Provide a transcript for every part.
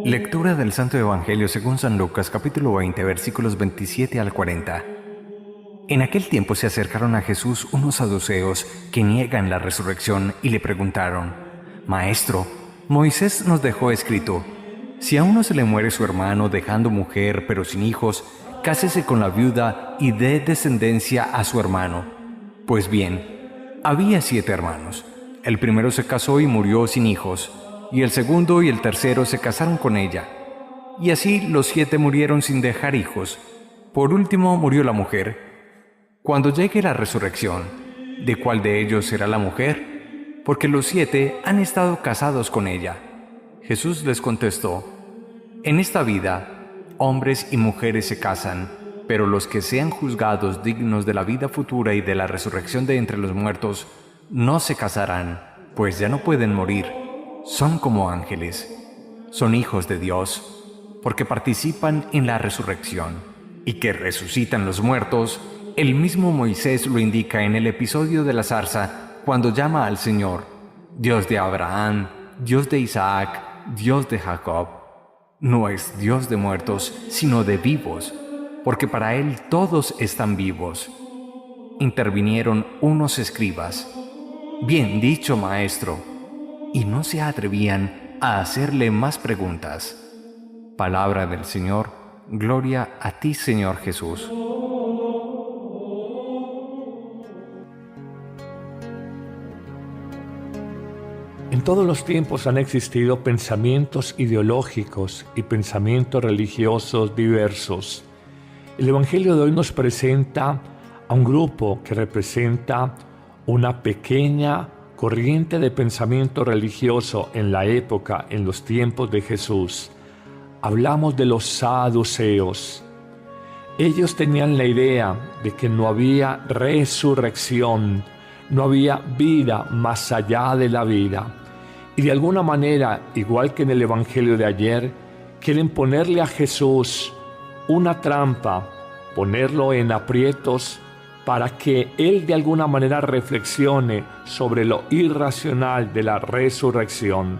Lectura del Santo Evangelio según San Lucas, capítulo 20, versículos 27 al 40. En aquel tiempo se acercaron a Jesús unos saduceos que niegan la resurrección y le preguntaron: Maestro, Moisés nos dejó escrito: si a uno se le muere su hermano dejando mujer pero sin hijos, cásese con la viuda y dé descendencia a su hermano. Pues bien, había 7 hermanos. El primero se casó y murió sin hijos, y el segundo y el tercero se casaron con ella. Y así los 7 murieron sin dejar hijos. Por último murió la mujer. Cuando llegue la resurrección, ¿de cuál de ellos será la mujer? Porque los 7 han estado casados con ella. Jesús les contestó: en esta vida, hombres y mujeres se casan, pero los que sean juzgados dignos de la vida futura y de la resurrección de entre los muertos, no se casarán, pues ya no pueden morir. Son como ángeles. Son hijos de Dios, porque participan en la resurrección. Y que resucitan los muertos, el mismo Moisés lo indica en el episodio de la zarza, cuando llama al Señor: Dios de Abraham, Dios de Isaac, Dios de Jacob. No es Dios de muertos, sino de vivos, porque para Él todos están vivos. Intervinieron unos escribas: Bien dicho, maestro. Y no se atrevían a hacerle más preguntas. Palabra del Señor. Gloria a ti, Señor Jesús. En todos los tiempos han existido pensamientos ideológicos y pensamientos religiosos diversos. El Evangelio de hoy nos presenta a un grupo que representa una pequeña corriente de pensamiento religioso en la época, en los tiempos de Jesús. Hablamos de los saduceos. Ellos tenían la idea de que no había resurrección, no había vida más allá de la vida. Y de alguna manera, igual que en el Evangelio de ayer, quieren ponerle a Jesús una trampa, ponerlo en aprietos para que Él de alguna manera reflexione sobre lo irracional de la resurrección.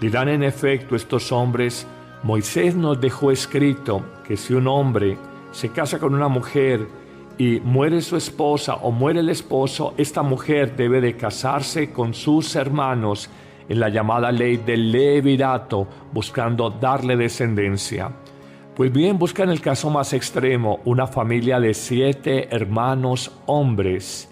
Dirán en efecto estos hombres: Moisés nos dejó escrito que si un hombre se casa con una mujer y muere su esposa o muere el esposo, esta mujer debe de casarse con sus hermanos en la llamada ley del levirato, buscando darle descendencia. Pues bien, buscan el caso más extremo, una familia de 7 hermanos hombres.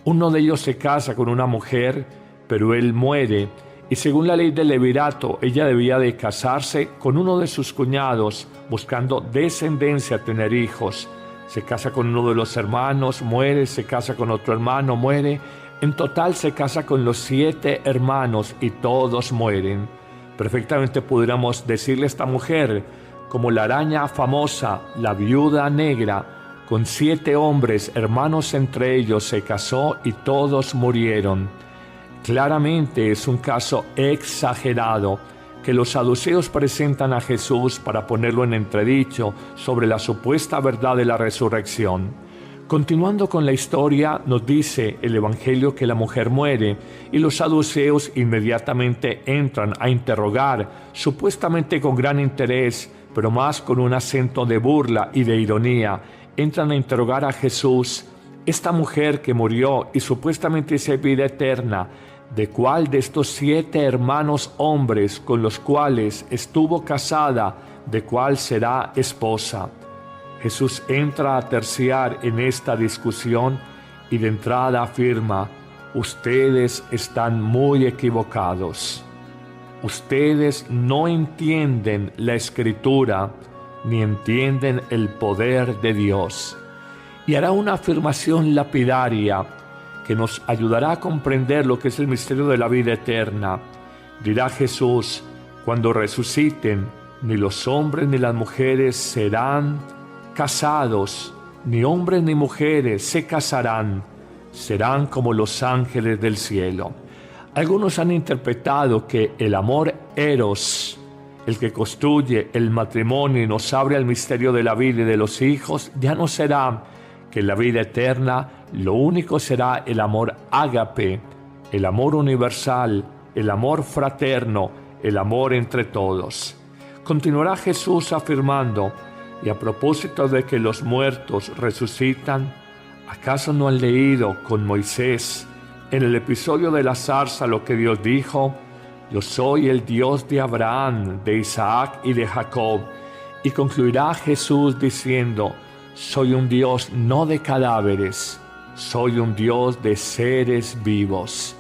Uno de ellos se casa con una mujer, pero él muere, y según la ley del levirato, ella debía de casarse con uno de sus cuñados, buscando descendencia, tener hijos. Se casa con uno de los hermanos, muere, se casa con otro hermano, muere. En total se casa con los 7 hermanos y todos mueren. Perfectamente pudiéramos decirle a esta mujer, como la araña famosa, la viuda negra, con 7 hombres, hermanos entre ellos, se casó y todos murieron. Claramente es un caso exagerado que los saduceos presentan a Jesús para ponerlo en entredicho sobre la supuesta verdad de la resurrección. Continuando con la historia, nos dice el Evangelio que la mujer muere y los saduceos inmediatamente entran a interrogar, supuestamente con gran interés, pero más con un acento de burla y de ironía. Entran a interrogar a Jesús: esta mujer que murió y supuestamente dice vida eterna, ¿de cuál de estos 7 hermanos hombres con los cuales estuvo casada, de cuál será esposa? Jesús entra a terciar en esta discusión y de entrada afirma: ustedes están muy equivocados. Ustedes no entienden la Escritura ni entienden el poder de Dios. Y hará una afirmación lapidaria que nos ayudará a comprender lo que es el misterio de la vida eterna. Dirá Jesús: cuando resuciten, ni los hombres ni las mujeres serán casados, ni hombres ni mujeres se casarán, serán como los ángeles del cielo. Algunos han interpretado que el amor eros, el que construye el matrimonio y nos abre al misterio de la vida y de los hijos, ya no será, que en la vida eterna lo único será el amor ágape, el amor universal, el amor fraterno, el amor entre todos. Continuará Jesús afirmando, y a propósito de que los muertos resucitan, ¿acaso no han leído con Moisés en el episodio de la zarza lo que Dios dijo? Yo soy el Dios de Abraham, de Isaac y de Jacob. Y concluirá Jesús diciendo, soy un Dios no de cadáveres, soy un Dios de seres vivos.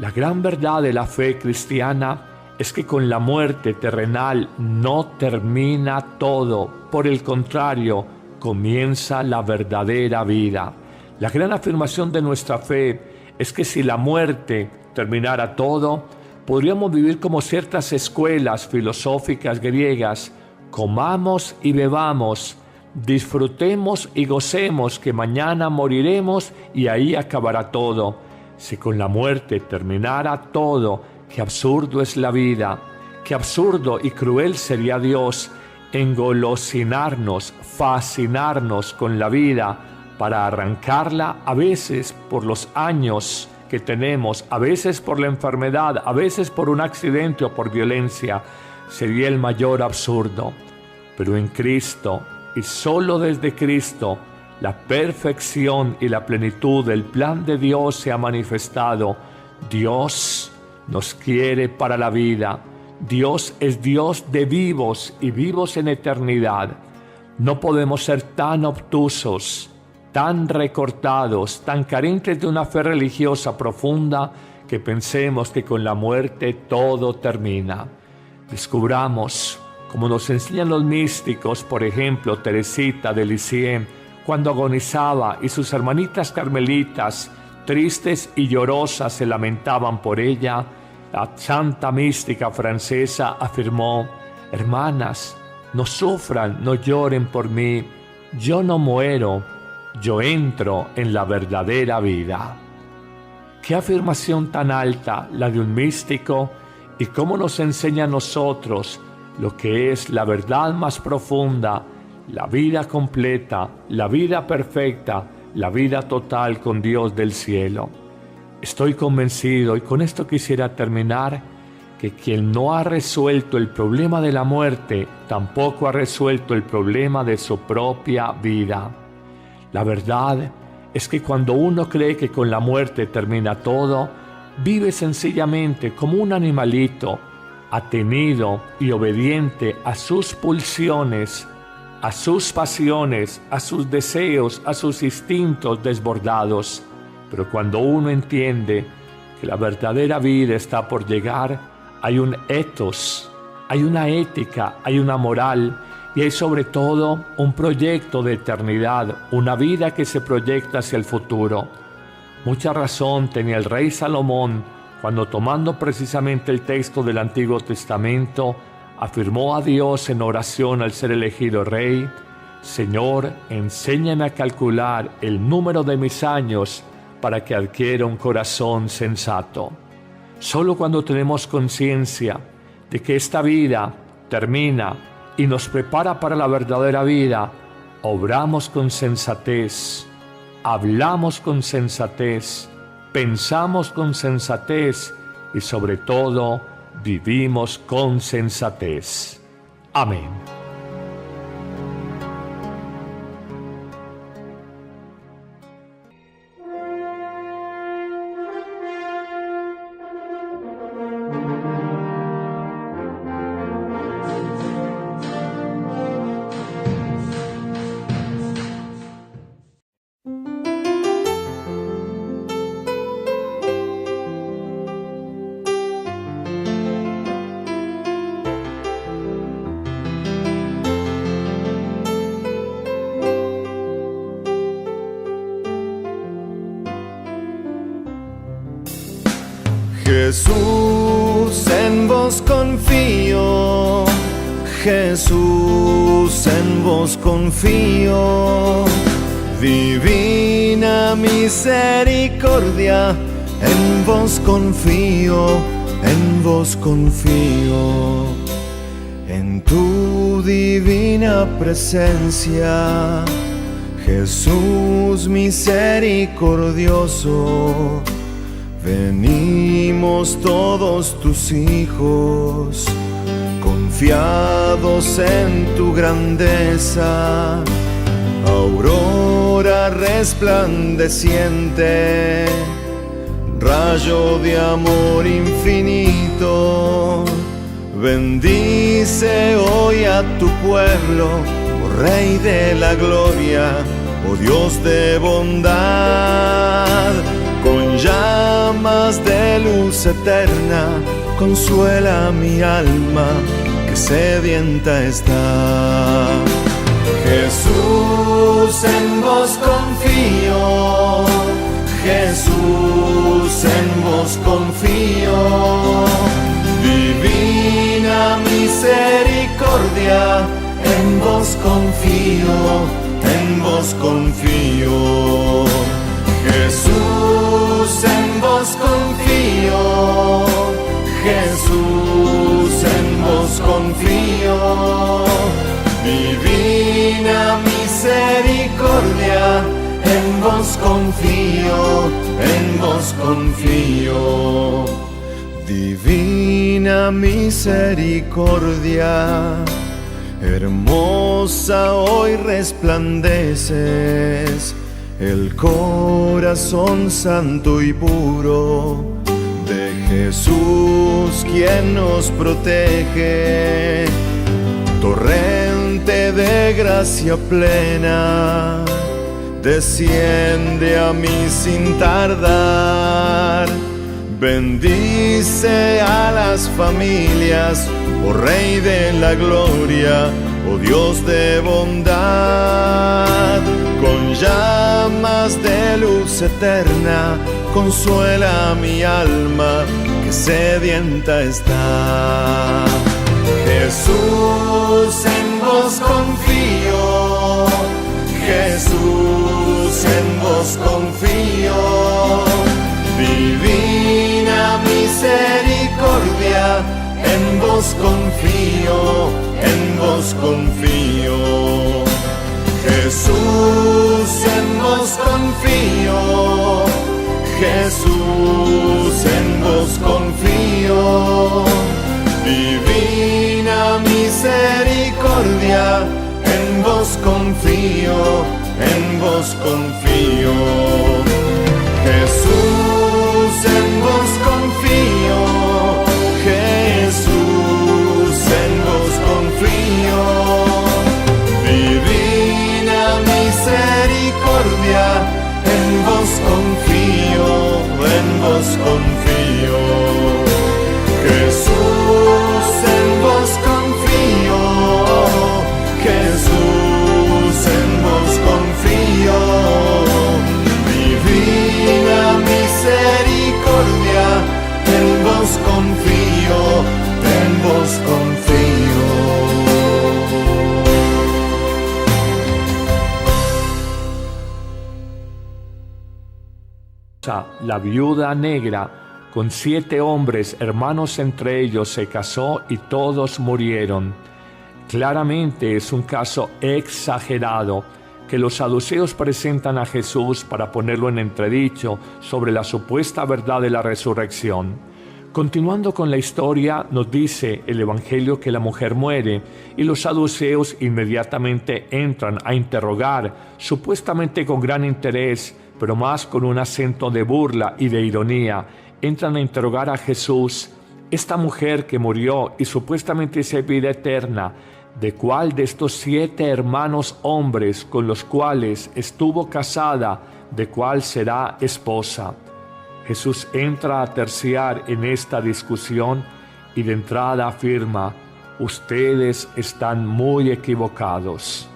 La gran verdad de la fe cristiana es que con la muerte terrenal no termina todo, por el contrario, comienza la verdadera vida. La gran afirmación de nuestra fe es que si la muerte terminara todo, podríamos vivir como ciertas escuelas filosóficas griegas, comamos y bebamos, disfrutemos y gocemos que mañana moriremos y ahí acabará todo. Si con la muerte terminara todo, qué absurdo es la vida, qué absurdo y cruel sería Dios engolosinarnos, fascinarnos con la vida para arrancarla a veces por los años que tenemos, a veces por la enfermedad, a veces por un accidente o por violencia. Sería el mayor absurdo. Pero en Cristo, y solo desde Cristo, la perfección y la plenitud del plan de Dios se ha manifestado. Dios nos quiere para la vida. Dios es Dios de vivos y vivos en eternidad. No podemos ser tan obtusos, tan recortados, tan carentes de una fe religiosa profunda que pensemos que con la muerte todo termina. Descubramos, como nos enseñan los místicos, por ejemplo, Teresita de Lisieux, cuando agonizaba y sus hermanitas carmelitas, tristes y llorosas, se lamentaban por ella, la santa mística francesa afirmó, hermanas, no sufran, no lloren por mí, yo no muero, yo entro en la verdadera vida. Qué afirmación tan alta la de un místico, y cómo nos enseña a nosotros lo que es la verdad más profunda, la vida completa, la vida perfecta, la vida total con Dios del cielo. Estoy convencido, y con esto quisiera terminar, que quien no ha resuelto el problema de la muerte, tampoco ha resuelto el problema de su propia vida. La verdad es que cuando uno cree que con la muerte termina todo, vive sencillamente como un animalito, atenido y obediente a sus pulsiones, a sus pasiones, a sus deseos, a sus instintos desbordados. Pero cuando uno entiende que la verdadera vida está por llegar, hay un ethos, hay una ética, hay una moral y hay sobre todo un proyecto de eternidad, una vida que se proyecta hacia el futuro. Mucha razón tenía el rey Salomón cuando, tomando precisamente el texto del Antiguo Testamento, afirmó a Dios en oración al ser elegido rey: Señor, enséñame a calcular el número de mis años para que adquiera un corazón sensato. Solo cuando tenemos conciencia de que esta vida termina y nos prepara para la verdadera vida, obramos con sensatez, hablamos con sensatez, pensamos con sensatez y sobre todo vivimos con sensatez. Amén. Jesús, en vos confío, Jesús, en vos confío, divina misericordia, en vos confío, en vos confío, en tu divina presencia, Jesús misericordioso. Venimos todos tus hijos, confiados en tu grandeza, aurora resplandeciente, rayo de amor infinito. Bendice hoy a tu pueblo, oh Rey de la gloria, oh Dios de bondad. Con llamas de luz eterna, consuela mi alma que sedienta está. Jesús, en vos confío, Jesús, en vos confío. Divina misericordia, en vos confío, en vos confío. Jesús, en vos confío, Jesús, en vos confío. Divina misericordia, en vos confío, en vos confío. Divina misericordia, hermosa hoy resplandeces, el corazón santo y puro de Jesús, quien nos protege. Torrente de gracia plena, desciende a mí sin tardar. Bendice a las familias, oh Rey de la gloria, oh Dios de bondad. Con llamas de luz eterna, consuela mi alma que sedienta está. Jesús, en vos confío, Jesús, en vos confío. Divina misericordia, en vos confío, en vos confío. Jesús, en vos confío, Jesús, en vos confío. Divina misericordia, en vos confío, en vos confío. Jesús, en vos confío, Jesús, en vos confío. Divina misericordia, en vos confío, en vos confío. Jesús, en vos confío, Jesús, en vos confío. Divina misericordia, en vos confío, en vos confío. La viuda negra, con 7 hombres, hermanos entre ellos, se casó y todos murieron. Claramente es un caso exagerado que los saduceos presentan a Jesús para ponerlo en entredicho sobre la supuesta verdad de la resurrección. Continuando con la historia, nos dice el Evangelio que la mujer muere y los saduceos inmediatamente entran a interrogar, supuestamente con gran interés, pero más con un acento de burla y de ironía. Entran a interrogar a Jesús: esta mujer que murió y supuestamente dice vida eterna, ¿de cuál de estos 7 hermanos hombres con los cuales estuvo casada, de cuál será esposa? Jesús entra a terciar en esta discusión y de entrada afirma: ustedes están muy equivocados.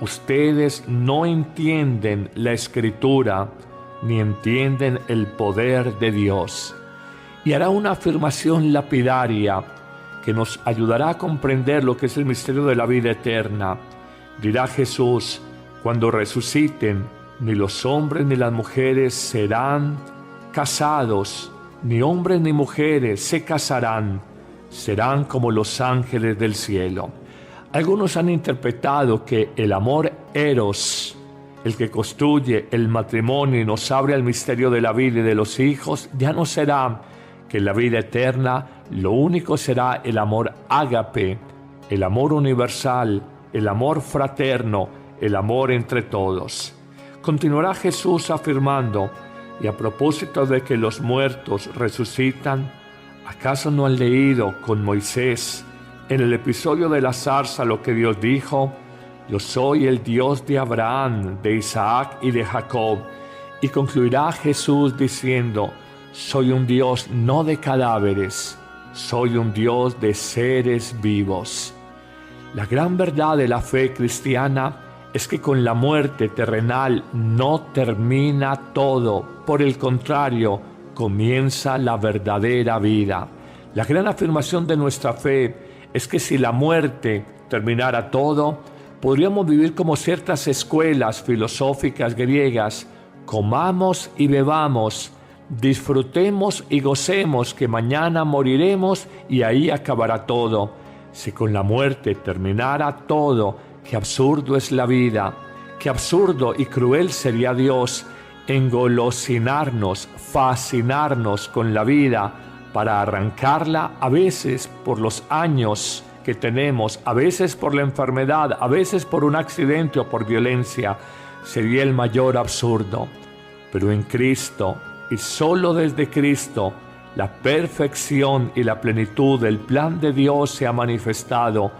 Ustedes no entienden la Escritura ni entienden el poder de Dios. Y hará una afirmación lapidaria que nos ayudará a comprender lo que es el misterio de la vida eterna. Dirá Jesús: cuando resuciten, ni los hombres ni las mujeres serán casados, ni hombres ni mujeres se casarán, serán como los ángeles del cielo. Algunos han interpretado que el amor eros el que construye el matrimonio y nos abre al misterio de la vida y de los hijos, ya no será que en la vida eterna lo único será el amor ágape, el amor universal, el amor fraterno, el amor entre todos. Continuará Jesús afirmando, y a propósito de que los muertos resucitan, ¿acaso no han leído con Moisés en el episodio de la zarza lo que Dios dijo? Yo soy el Dios de Abraham, de Isaac y de Jacob. Y concluirá Jesús diciendo, soy un Dios no de cadáveres, soy un Dios de seres vivos. La gran verdad de la fe cristiana es que con la muerte terrenal no termina todo, por el contrario, comienza la verdadera vida. La gran afirmación de nuestra fe es que si la muerte terminara todo, podríamos vivir como ciertas escuelas filosóficas griegas, comamos y bebamos, disfrutemos y gocemos que mañana moriremos y ahí acabará todo. Si con la muerte terminara todo, qué absurdo es la vida, qué absurdo y cruel sería Dios engolosinarnos, fascinarnos con la vida para arrancarla a veces por los años que tenemos, a veces por la enfermedad, a veces por un accidente o por violencia. Sería el mayor absurdo. Pero en Cristo, y solo desde Cristo, la perfección y la plenitud del plan de Dios se ha manifestado.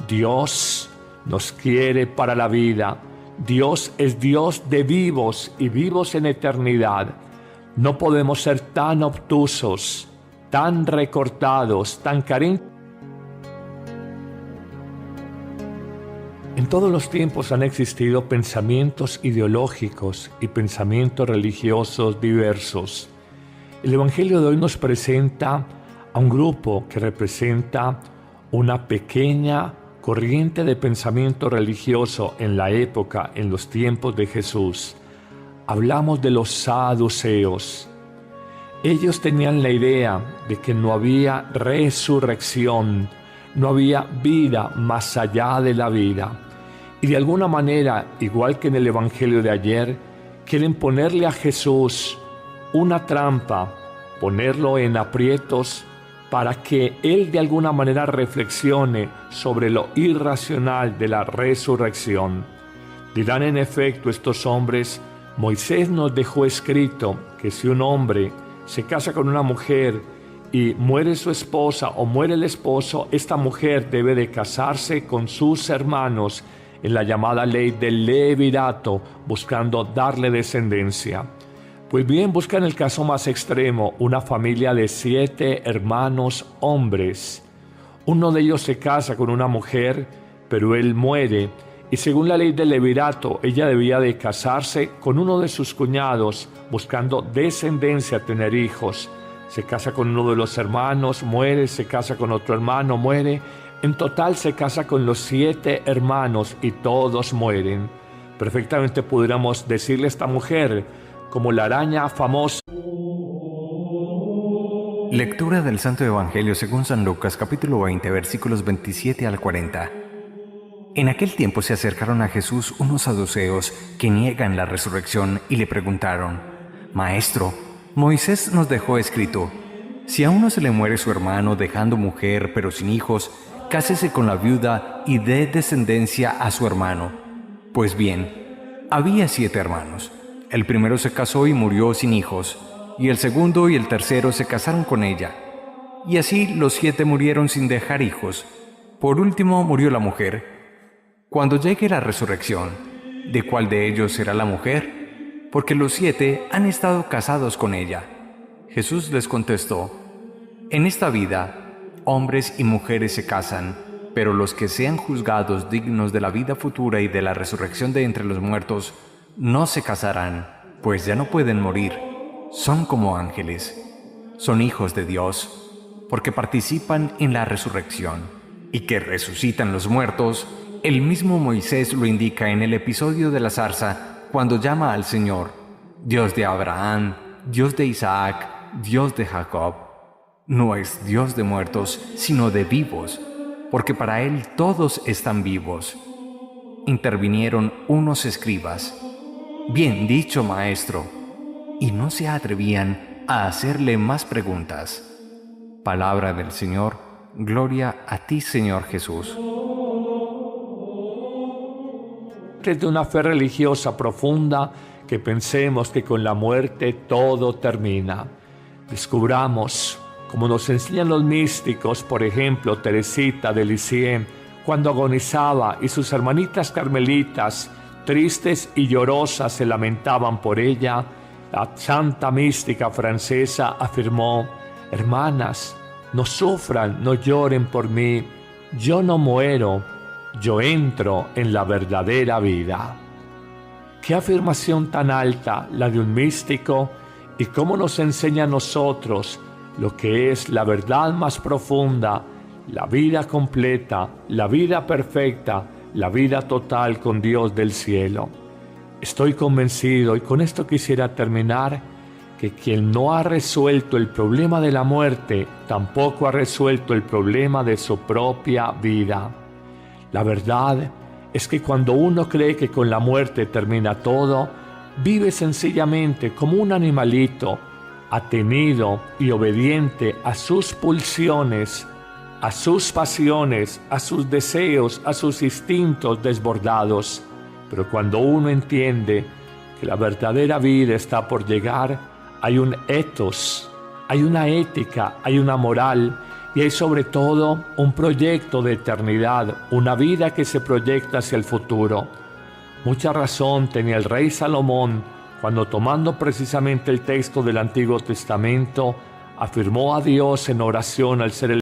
Dios nos quiere para la vida. Dios es Dios de vivos y vivos en eternidad. No podemos ser tan obtusos, tan recortados, tan carentes. En todos los tiempos han existido pensamientos ideológicos y pensamientos religiosos diversos. El Evangelio de hoy nos presenta a un grupo que representa una pequeña corriente de pensamiento religioso en la época, en los tiempos de Jesús. Hablamos de los saduceos. Ellos tenían la idea de que no había resurrección, no había vida más allá de la vida. Y de alguna manera, igual que en el Evangelio de ayer, quieren ponerle a Jesús una trampa, ponerlo en aprietos para que Él de alguna manera reflexione sobre lo irracional de la resurrección. Dirán en efecto estos hombres, Moisés nos dejó escrito que si un hombre se casa con una mujer y muere su esposa o muere el esposo, esta mujer debe de casarse con sus hermanos en la llamada ley del levirato, buscando darle descendencia. Pues bien, buscan el caso más extremo, una familia de 7 hermanos hombres. Uno de ellos se casa con una mujer, pero él muere, y según la ley del levirato, ella debía de casarse con uno de sus cuñados, buscando descendencia, tener hijos. Se casa con uno de los hermanos, muere, se casa con otro hermano, muere. En total se casa con los 7 hermanos y todos mueren. Perfectamente pudiéramos decirle a esta mujer, como la araña famosa. Lectura del Santo Evangelio según San Lucas, capítulo 20, versículos 27 al 40. En aquel tiempo se acercaron a Jesús unos saduceos que niegan la resurrección y le preguntaron, Maestro, Moisés nos dejó escrito, si a uno se le muere su hermano dejando mujer pero sin hijos, cásese con la viuda y dé descendencia a su hermano. Pues bien, había 7 hermanos. El primero se casó y murió sin hijos, y el segundo y el tercero se casaron con ella. Y así los 7 murieron sin dejar hijos. Por último murió la mujer. Cuando llegue la resurrección, ¿de cuál de ellos será la mujer? Porque los 7 han estado casados con ella. Jesús les contestó, en esta vida, hombres y mujeres se casan, pero los que sean juzgados dignos de la vida futura y de la resurrección de entre los muertos, no se casarán, pues ya no pueden morir. Son como ángeles. Son hijos de Dios, porque participan en la resurrección. Y que resucitan los muertos, el mismo Moisés lo indica en el episodio de la zarza, cuando llama al Señor, Dios de Abraham, Dios de Isaac, Dios de Jacob. No es Dios de muertos, sino de vivos, porque para Él todos están vivos. Intervinieron unos escribas. Bien dicho, maestro. Y no se atrevían a hacerle más preguntas. Palabra del Señor, gloria a ti, Señor Jesús. De una fe religiosa profunda, que pensemos que con la muerte todo termina. Descubramos, como nos enseñan los místicos, por ejemplo, Teresita de Lisieux, cuando agonizaba y sus hermanitas carmelitas, tristes y llorosas, se lamentaban por ella, la santa mística francesa afirmó: hermanas, no sufran, no lloren por mí, yo no muero, yo entro en la verdadera vida. Qué afirmación tan alta la de un místico, y cómo nos enseña a nosotros lo que es la verdad más profunda, la vida completa, la vida perfecta, la vida total con Dios del cielo. Estoy convencido, y con esto quisiera terminar, que quien no ha resuelto el problema de la muerte, tampoco ha resuelto el problema de su propia vida. La verdad es que cuando uno cree que con la muerte termina todo, vive sencillamente como un animalito, atenido y obediente a sus pulsiones, a sus pasiones, a sus deseos, a sus instintos desbordados. Pero cuando uno entiende que la verdadera vida está por llegar, hay un ethos, hay una ética, hay una moral, y hay sobre todo un proyecto de eternidad, una vida que se proyecta hacia el futuro. Mucha razón tenía el rey Salomón cuando, tomando precisamente el texto del Antiguo Testamento, afirmó a Dios en oración al ser el